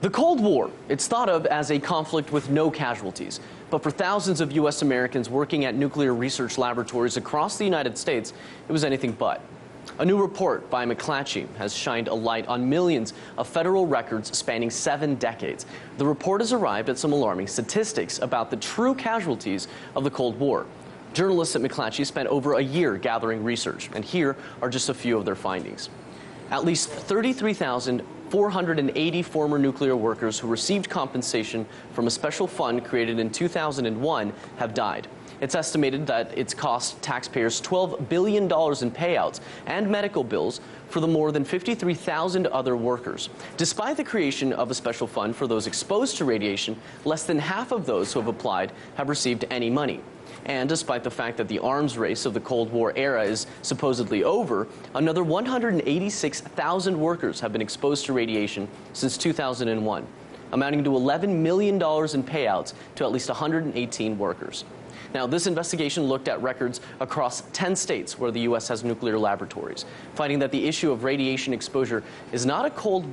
The Cold War, it's thought of as a conflict with no casualties. But for thousands of U.S. Americans working at nuclear research laboratories across the United States, it was anything but. A new report by McClatchy has shined a light on millions of federal records spanning 7 decades. The report has arrived at some alarming statistics about the true casualties of the Cold War. Journalists at McClatchy spent over a year gathering research, and here are just a few of their findings. At least 33,480 former nuclear workers who received compensation from a special fund created in 2001 have died. It's estimated that it's cost taxpayers $12 billion in payouts and medical bills for the more than 53,000 other workers. Despite the creation of a special fund for those exposed to radiation, less than half of those who have applied have received any money. And despite the fact that the arms race of the Cold War era is supposedly over, another 186,000 workers have been exposed to radiation since 2001, amounting to $11 million in payouts to at least 118 workers. Now, this investigation looked at records across 10 states where the U.S. has nuclear laboratories, finding that the issue of radiation exposure is not a Cold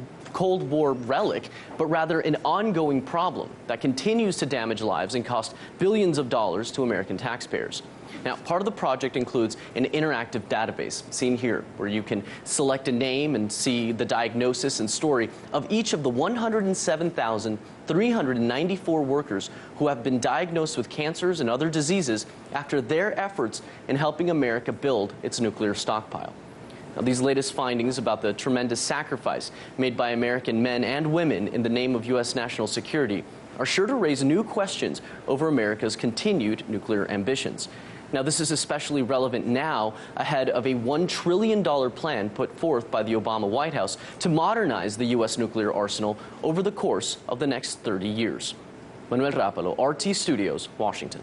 War relic, but rather an ongoing problem that continues to damage lives and cost billions of dollars to American taxpayers. Now, part of the project includes an interactive database, seen here, where you can select a name and see the diagnosis and story of each of the 107,394 workers who have been diagnosed with cancers and other diseases after their efforts in helping America build its nuclear stockpile. Now, these latest findings about the tremendous sacrifice made by American men and women in the name of U.S. national security are sure to raise new questions over America's continued nuclear ambitions. Now, this is especially relevant now ahead of a $1 trillion plan put forth by the Obama White House to modernize the U.S. nuclear arsenal over the course of the next 30 years. Manuel Rapalo, RT Studios, Washington.